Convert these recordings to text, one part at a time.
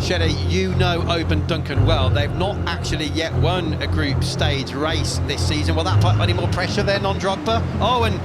Shelley, you know Oban Duncan well. They've not actually yet won a group stage race this season. Will that put any more pressure then on Drogba? Oh, and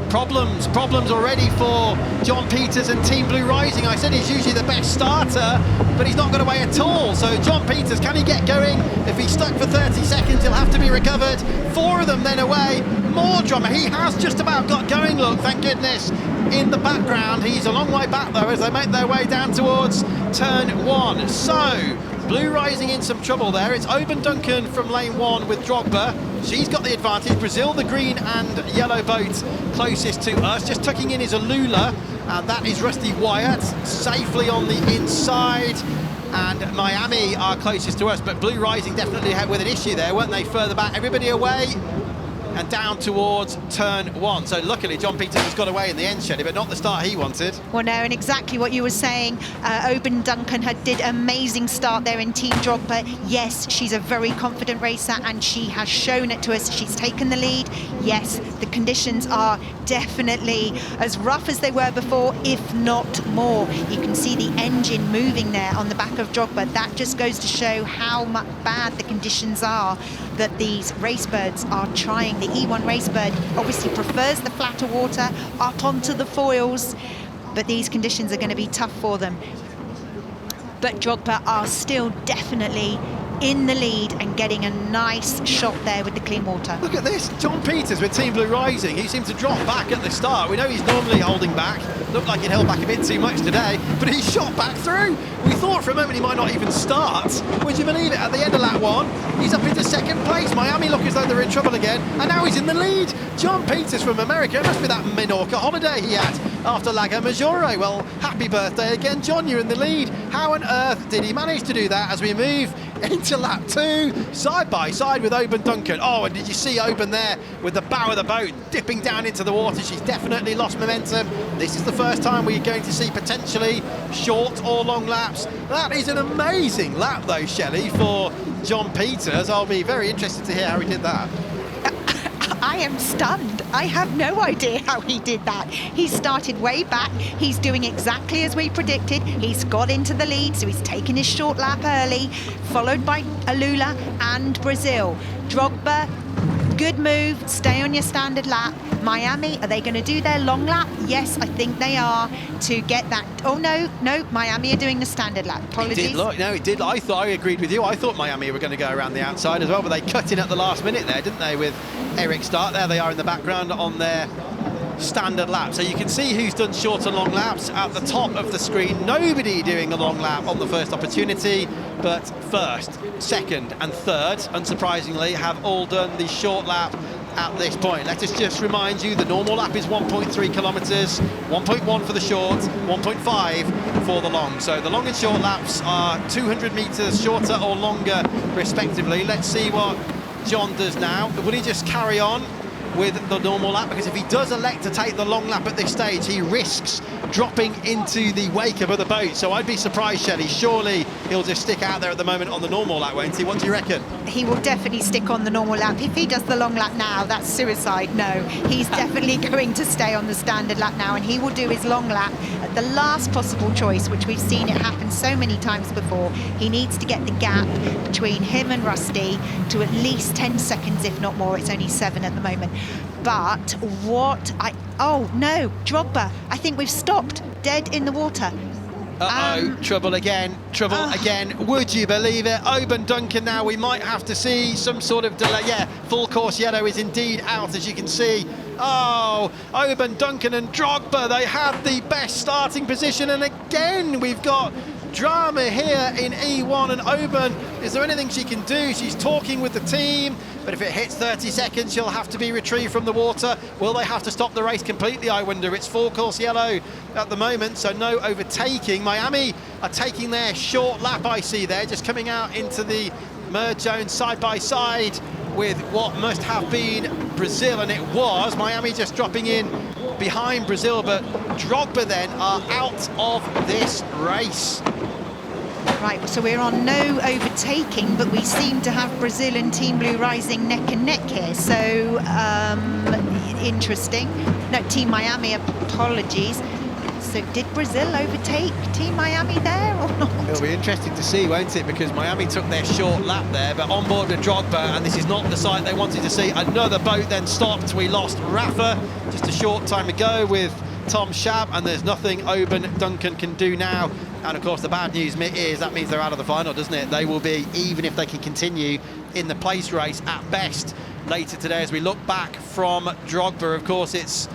problems already for John Peeters and Team Blue Rising. I said he's usually the best starter, but he's not got away at all. So John Peeters, can he get going? If he's stuck for 30 seconds, he'll have to be recovered. 4 of them then away. More drama. He has just about got going, look, thank goodness. In the background, he's a long way back though as they make their way down towards turn 1. So Blue Rising in some trouble there. It's Oban Duncan from lane 1 with Drogba. She's got the advantage. Brazil, the green and yellow boat closest to us. Just tucking in is Alula, and that is Rusty Wyatt safely on the inside. And Miami are closest to us, but Blue Rising definitely had with an issue there, weren't they? Further back, everybody away and down towards turn 1. So luckily John Peeters has got away in the end, Shelley, but not the start he wanted. Well, no, and exactly what you were saying. Oban Duncan did an amazing start there in Team Drogba. Yes, she's a very confident racer, and she has shown it to us. She's taken the lead. Yes, the conditions are definitely as rough as they were before, if not more. You can see the engine moving there on the back of Drogba. That just goes to show how bad the conditions are that these racebirds are trying. The E1 racebird obviously prefers the flatter water up onto the foils, but these conditions are going to be tough for them. But Drogba are still definitely in the lead and getting a nice shot there with the clean water. Look at this, John Peeters with Team Blue Rising. He seemed to drop back at the start. We know he's normally holding back. Looked like he'd held back a bit too much today, but he shot back through. We thought for a moment he might not even start. Would you believe it? At the end of lap 1, he's up into 2nd place. Miami look as though they're in trouble again, and now he's in the lead. John Peeters from America. It must be that Menorca holiday he had after Lago Maggiore. Well, happy birthday again, John, you're in the lead. How on earth did he manage to do that as we move into lap 2, side by side with Oban Duncan? Oh, and did you see Oban there with the bow of the boat dipping down into the water? She's definitely lost momentum. This is the first time we're going to see potentially short or long laps. That is an amazing lap though, Shelley, for John Peeters. I'll be very interested to hear how he did that. I am stunned. I have no idea how he did that. He started way back. He's doing exactly as we predicted. He's got into the lead, so he's taken his short lap early, followed by Alula and Brazil. Drogba, good move. Stay on your standard lap. Miami, are they going to do their long lap? Yes, I think they are, to get that. Oh, no, Miami are doing the standard lap. Apologies. It did look, no, it did. I agreed with you. I thought Miami were going to go around the outside as well, but they cut in at the last minute there, didn't they, with Eric Start. There they are in the background on their standard lap. So you can see who's done short and long laps at the top of the screen. Nobody doing a long lap on the first opportunity, but first, second and third, unsurprisingly, have all done the short lap at this point. Let us just remind you, the normal lap is 1.3 kilometres, 1.1 for the short, 1.5 for the long. So the long and short laps are 200 metres shorter or longer, respectively. Let's see what John does now. Will he just carry on with the normal lap? Because if he does elect to take the long lap at this stage, he risks dropping into the wake of other boats. So I'd be surprised, Shelley. Surely he'll just stick out there at the moment on the normal lap, won't he? What do you reckon? He will definitely stick on the normal lap. If he does the long lap now, that's suicide. No, he's definitely going to stay on the standard lap now, and he will do his long lap at the last possible choice, which we've seen it happen so many times before. He needs to get the gap between him and Rusty to at least 10 seconds, if not more. It's only 7 at the moment. But oh no, Drogba, I think we've stopped dead in the water. Trouble again, again. Would you believe it? Oban Duncan now, we might have to see some sort of delay. Yeah, full course yellow is indeed out, as you can see. Oh, Oban Duncan and Drogba, they have the best starting position, and again we've got drama here in E1. And Oban, is there anything she can do? She's talking with the team, but if it hits 30 seconds, she'll have to be retrieved from the water. Will they have to stop the race completely, I wonder? It's full course yellow at the moment, so no overtaking. Miami are taking their short lap, I see there, just coming out into the merge zone side by side with what must have been Brazil, and it was. Miami just dropping in behind Brazil, but Drogba then are out of this race. Right, so we're on no overtaking, but we seem to have Brazil and Team Blue Rising neck and neck here. So, interesting. No, Team Miami, apologies. So did Brazil overtake Team Miami there or not? It'll be interesting to see, won't it? Because Miami took their short lap there, but on board with Drogba, and this is not the sight they wanted to see. Another boat then stopped. We lost Rafa just a short time ago with Tom Shab, and there's nothing Oban Duncan can do now. And of course the bad news is that means they're out of the final, doesn't it? They will be, even if they can continue in the place race at best later today. As we look back from Drogba, of course it's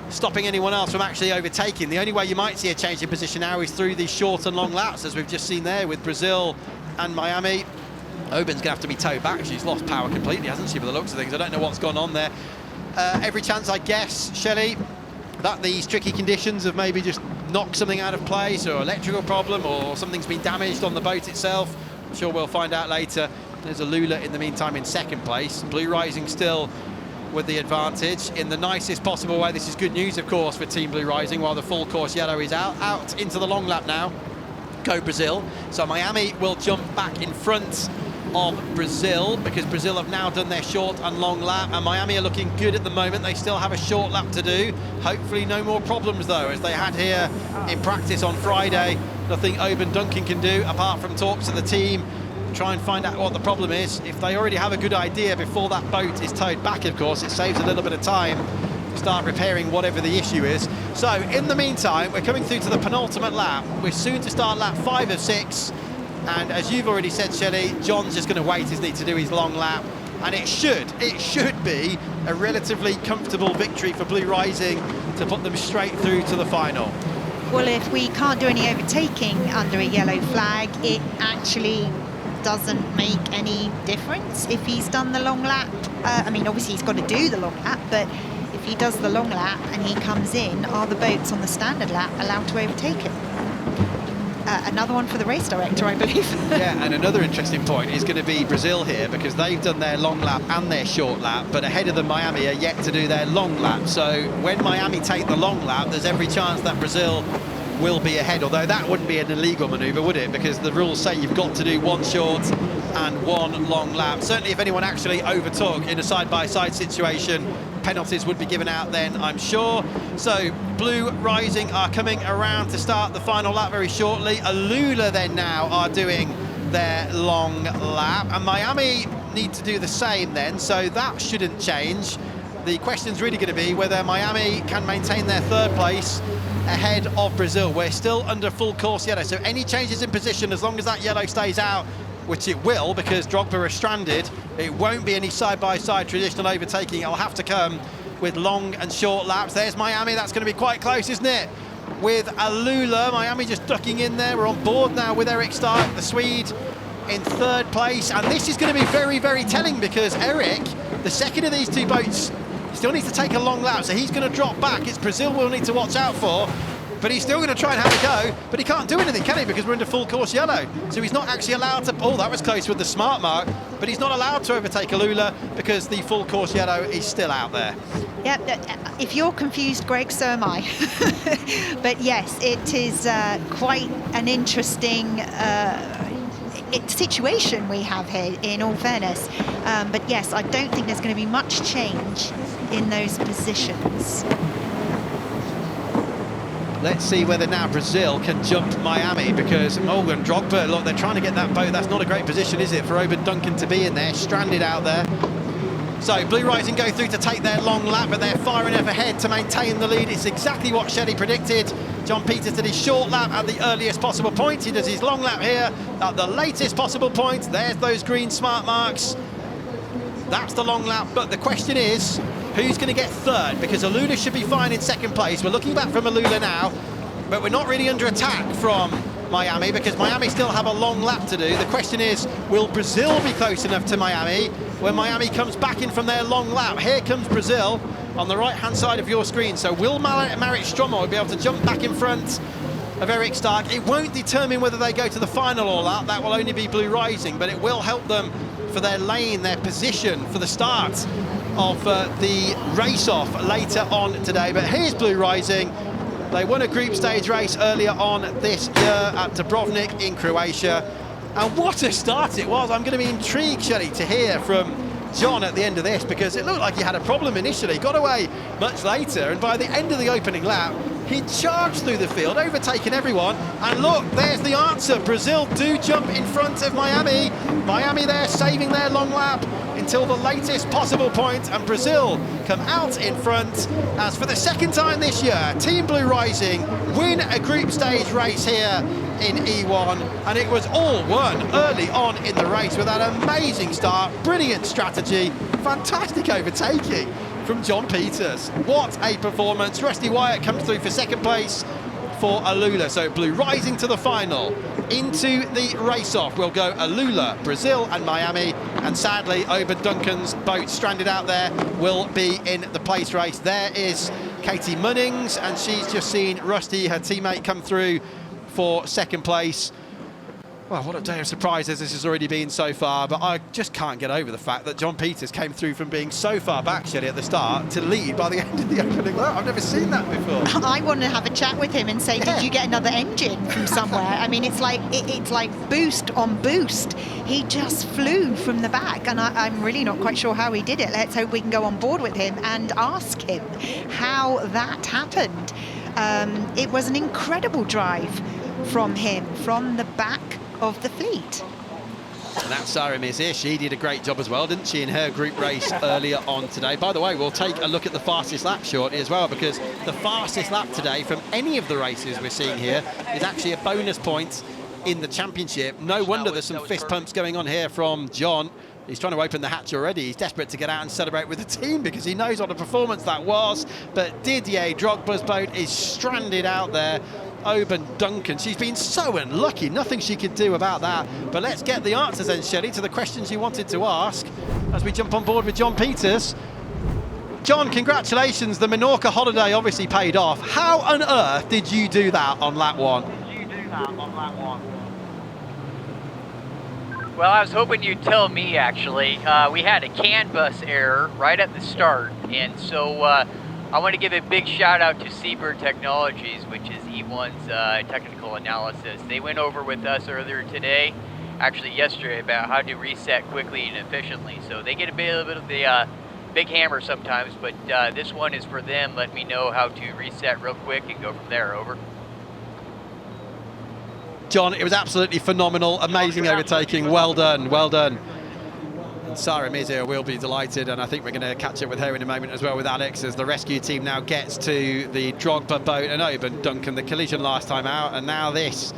stopping anyone else from actually overtaking. The only way you might see a change in position now is through these short and long laps, as we've just seen there with Brazil and Miami. Oban's gonna have to be towed back. She's lost power completely, hasn't she, by the looks of things? I don't know what's gone on there. Every chance, I guess, Shelley, that these tricky conditions have maybe just knocked something out of place, or electrical problem, or something's been damaged on the boat itself. I'm sure we'll find out later. There's a Lula in the meantime in second place. Blue Rising still with the advantage in the nicest possible way. This is good news, of course, for Team Blue Rising, while the full course yellow is out into the long lap now. Go Brazil. So Miami will jump back in front of Brazil, because Brazil have now done their short and long lap, and Miami are looking good at the moment. They still have a short lap to do. Hopefully no more problems though, as they had here in practice on Friday. Nothing Oban Duncan can do apart from talk to the team, try and find out what the problem is. If they already have a good idea before that boat is towed back, of course, it saves a little bit of time to start repairing whatever the issue is. So in the meantime, we're coming through to the penultimate lap. We're soon to start lap 5 of 6. And as you've already said, Shelley, John's just going to wait his need to do his long lap, and it should be a relatively comfortable victory for Blue Rising to put them straight through to the final. Well, if we can't do any overtaking under a yellow flag, it actually doesn't make any difference if he's done the long lap. I mean, obviously he's got to do the long lap, but if he does the long lap and he comes in, are the boats on the standard lap allowed to overtake him? Another one for the race director, I believe. Yeah, and another interesting point is going to be Brazil here, because they've done their long lap and their short lap, but ahead of them Miami are yet to do their long lap. So when Miami take the long lap, there's every chance that Brazil will be ahead, although that wouldn't be an illegal manoeuvre, would it? Because the rules say you've got to do one short and one long lap. Certainly if anyone actually overtook in a side-by-side situation, penalties would be given out then, I'm sure. So Blue Rising are coming around to start the final lap very shortly. Alula then now are doing their long lap, and Miami need to do the same then, so that shouldn't change. The question's really going to be whether Miami can maintain their third place ahead of Brazil. We're still under full course yellow, so any changes in position, as long as that yellow stays out, which it will, because Drogba is stranded, it won't be any side-by-side traditional overtaking. It'll have to come with long and short laps. There's Miami. That's going to be quite close, isn't it? With Alula, Miami just ducking in there. We're on board now with Eric Stark, the Swede, in third place, and this is going to be very, very telling, because Eric, the second of these two boats, still needs to take a long lap, so he's going to drop back. It's Brazil we'll need to watch out for, but he's still going to try and have a go, but he can't do anything, can he, because we're into full course yellow. So he's not actually allowed to, oh, that was close with the smart mark, but he's not allowed to overtake Alula because the full course yellow is still out there. Yeah, if you're confused, Greg, so am I. But yes, it is quite an interesting situation we have here, in all fairness. But yes, I don't think there's going to be much change in those positions. Let's see whether now Brazil can jump Miami, because Morgan Drogba, look, they're trying to get that boat. That's not a great position, is it, for Oban Duncan to be in there, stranded out there. So Blue Rising go through to take their long lap, but they're firing up ahead to maintain the lead. It's exactly what Shelley predicted. John Peeters did his short lap at the earliest possible point. He does his long lap here at the latest possible point. There's those green smart marks. That's the long lap, but the question is, who's going to get third? Because Alula should be fine in second place. We're looking back from Alula now, but we're not really under attack from Miami, because Miami still have a long lap to do. The question is, will Brazil be close enough to Miami when Miami comes back in from their long lap? Here comes Brazil on the right-hand side of your screen. So will Marit Strommel be able to jump back in front of Eric Stark? It won't determine whether they go to the final or not. That will only be Blue Rising, but it will help them for their lane, their position for the start of the race-off later on today. But here's Blue Rising. They won a group stage race earlier on this year at Dubrovnik in Croatia. And what a start it was. I'm going to be intrigued, Shelley, to hear from John at the end of this, because it looked like he had a problem initially, got away much later, and by the end of the opening lap, he charged through the field, overtaking everyone, and look, there's the answer. Brazil do jump in front of Miami. Miami there saving their long lap until the latest possible point, and Brazil come out in front as for the second time this year, Team Blue Rising win a group stage race here in E1, and it was all won early on in the race with that amazing start, brilliant strategy, fantastic overtaking from John Peeters. What a performance. Rusty Wyatt comes through for second place for Alula. So Blue Rising to the final. Into the race-off will go Alula, Brazil and Miami, and sadly Oban Duncan's boat stranded out there will be in the place race. There is Katie Munnings, and she's just seen Rusty, her teammate, come through for second place. Well, what a day of surprises this has already been so far, but I just can't get over the fact that John Peeters came through from being so far back, Shelley, at the start to lead by the end of the opening lap. I've never seen that before. I want to have a chat with him and say, did you get another engine from somewhere? I mean, it's like boost on boost. He just flew from the back, and I'm really not quite sure how he did it. Let's hope we can go on board with him and ask him how that happened. It was an incredible drive from him, from the back of the fleet. And that's Sarah Mizir. She did a great job as well, didn't she, in her group race earlier on today. By the way, we'll take a look at the fastest lap shortly as well, because the fastest lap today from any of the races we're seeing here is actually a bonus point in the championship. No wonder there's some fist pumps going on here from John. He's trying to open the hatch already. He's desperate to get out and celebrate with the team because he knows what a performance that was. But Didier Drogba's boat is stranded out there. Oban Duncan, she's been so unlucky, nothing she could do about that. But let's get the answers then, Shelley, to the questions you wanted to ask as we jump on board with John Peeters. John, congratulations, the Menorca holiday obviously paid off. How on earth did you do that on lap one? Well, I was hoping you'd tell me, actually. We had a CAN bus error right at the start, and so I want to give a big shout out to Seabird Technologies, which is E1's technical analysis. They went over with us earlier today, actually yesterday, about how to reset quickly and efficiently. So they get a bit of the big hammer sometimes, but this one is for them. Let me know how to reset real quick and go from there. Over. John, it was absolutely phenomenal, amazing overtaking. Well done, well done. And Sarah Mizir will be delighted, and I think we're going to catch up with her in a moment as well with Alex as the rescue team now gets to the Drogba boat and Oban Duncan, the collision last time out, and now this.